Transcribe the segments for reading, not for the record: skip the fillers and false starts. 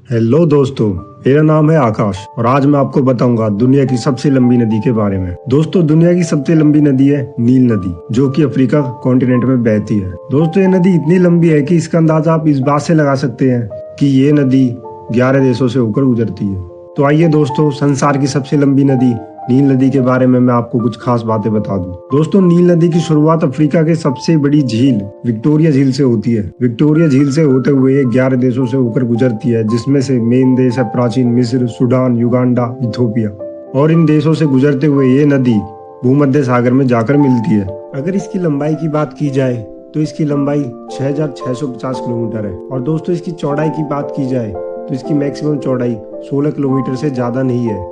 Hello दोस्तों, मेरा नाम है आकाश और आज मैं आपको बताऊंगा दुनिया की सबसे लंबी नदी के बारे में। दोस्तों, दुनिया की सबसे लंबी नदी है नील नदी, जो कि अफ्रीका कॉन्टिनेंट में बहती है। दोस्तों, ये नदी इतनी लंबी है कि इसका अंदाजा आप इस बात से लगा सकते हैं कि ये नदी 11 देशों से होकर गुजरती है। तो आइए दोस्तों, संसार की सबसे लंबी नदी नील नदी के बारे में मैं आपको कुछ खास बातें बता दूं। दोस्तों, नील नदी की शुरुआत अफ्रीका के सबसे बड़ी झील विक्टोरिया झील से होती है। विक्टोरिया झील से होते हुए ये 11 देशों से होकर गुजरती है, जिसमें से मेन देश है प्राचीन मिस्र, सूडान, युगांडा, इथोपिया। और इन देशों से गुजरते हुए ये नदी भूमध्य सागर में जाकर मिलती है। अगर इसकी लंबाई की बात की जाए तो इसकी लंबाई 6650 किलोमीटर है। और दोस्तों, इसकी चौड़ाई की बात की जाए तो इसकी मैक्सिमम चौड़ाई 16 किलोमीटर से ज्यादा नहीं है।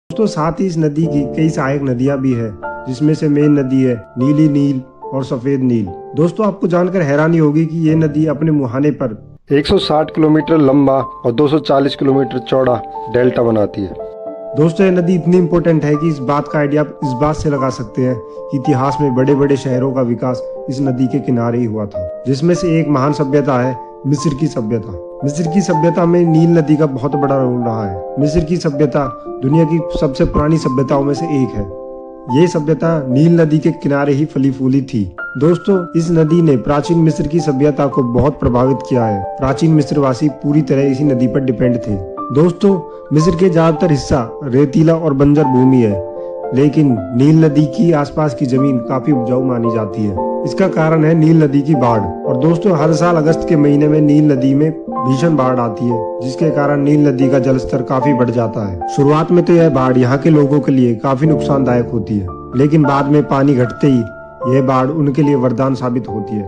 दोस्तों, साथ ही इस नदी की कई सहायक नदियां भी है, जिसमें से मेन नदी है नीली नील और सफेद नील। दोस्तों, आपको जानकर हैरानी होगी कि ये नदी अपने मुहाने पर 160 किलोमीटर लंबा और 240 किलोमीटर चौड़ा डेल्टा बनाती है। दोस्तों, ये नदी इतनी इम्पोर्टेंट है कि इस बात का आइडिया आप इस बात से लगा सकते हैं कि इतिहास में बड़े बड़े शहरों का विकास इस नदी के किनारे ही हुआ था, जिसमें से एक महान सभ्यता है मिस्र की सभ्यता। मिस्र की सभ्यता में नील नदी का बहुत बड़ा रोल रहा है। मिस्र की सभ्यता दुनिया की सबसे पुरानी सभ्यताओं में से एक है। ये सभ्यता नील नदी के किनारे ही फली फूली थी। दोस्तों, इस नदी ने प्राचीन मिस्र की सभ्यता को बहुत प्रभावित किया है। प्राचीन मिस्रवासी पूरी तरह इसी नदी पर डिपेंड थे। दोस्तों, मिस्र के ज्यादातर हिस्सा रेतीला और बंजर भूमि है, लेकिन नील नदी की आसपास की जमीन काफी उपजाऊ मानी जाती है। इसका कारण है नील नदी की बाढ़। और दोस्तों, हर साल अगस्त के महीने में नील नदी में भीषण बाढ़ आती है, जिसके कारण नील नदी का जलस्तर काफी बढ़ जाता है। शुरुआत में तो यह बाढ़ यहाँ के लोगों के लिए काफी नुकसानदायक होती है, लेकिन बाद में पानी घटते ही यह बाढ़ उनके लिए वरदान साबित होती है,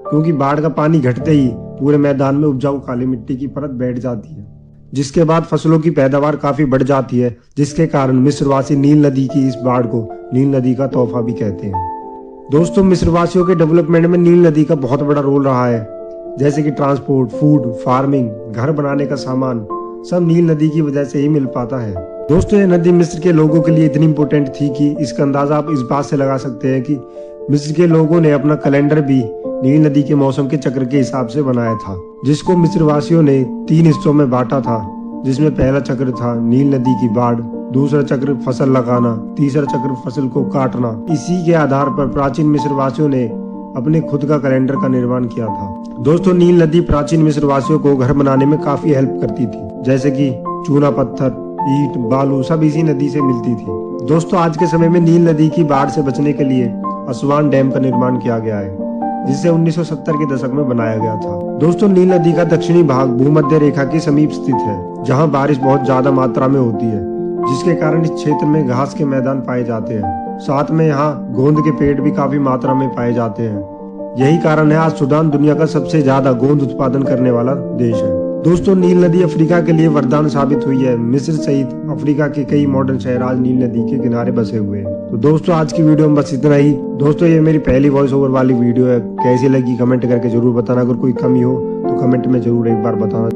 क्योंकि बाढ़ का पानी घटते ही पूरे मैदान में उपजाऊ काली मिट्टी की परत बैठ जाती है, जिसके बाद फसलों की पैदावार काफी बढ़ जाती है, जिसके कारण मिस्रवासी नील नदी की इस बाढ़ को नील नदी का तोहफा भी कहते हैं। दोस्तों, मिस्रवासियों के डेवलपमेंट में नील नदी का बहुत बड़ा रोल रहा है, जैसे कि ट्रांसपोर्ट, फूड, फार्मिंग, घर बनाने का सामान सब नील नदी की वजह से ही मिल पाता है। दोस्तों, ये नदी मिस्र के लोगों के लिए इतनी इम्पोर्टेंट थी कि इसका अंदाजा आप इस बात से लगा सकते हैं कि मिस्र के लोगों ने अपना कैलेंडर भी नील नदी के मौसम के चक्र के हिसाब से बनाया था, जिसको मिस्रवासियों ने 3 हिस्सों में बांटा था, जिसमें पहला चक्र था नील नदी की बाढ़, दूसरा चक्र फसल लगाना, तीसरा चक्र फसल को काटना। इसी के आधार पर प्राचीन मिस्रवासियों ने अपने खुद का कैलेंडर का निर्माण किया था। दोस्तों, नील नदी प्राचीन मिस्रवासियों को घर बनाने में काफी हेल्प करती थी, जैसे कि चूना पत्थर, ईंट, बालू सब इसी नदी से मिलती थी। दोस्तों, आज के समय में नील नदी की बाढ़ से बचने के लिए असवान डैम का निर्माण किया गया है, जिसे 1970 के दशक में बनाया गया था। दोस्तों, नील नदी का दक्षिणी भाग भूमध्य रेखा के समीप स्थित है, जहां बारिश बहुत ज्यादा मात्रा में होती है, जिसके कारण इस क्षेत्र में घास के मैदान पाए जाते हैं। साथ में यहाँ गोंद के पेड़ भी काफी मात्रा में पाए जाते हैं। यही कारण है आज सूडान दुनिया का सबसे ज्यादा गोंद उत्पादन करने वाला देश है। दोस्तों, नील नदी अफ्रीका के लिए वरदान साबित हुई है। मिस्र सहित अफ्रीका के कई मॉडर्न शहर आज नील नदी के किनारे बसे हुए हैं। तो दोस्तों, आज की वीडियो में बस इतना ही। दोस्तों, ये मेरी पहली वॉइस ओवर वाली वीडियो है। कैसी लगी कमेंट करके जरूर बताना। अगर कोई कमी हो तो कमेंट में जरूर एक बार बताना।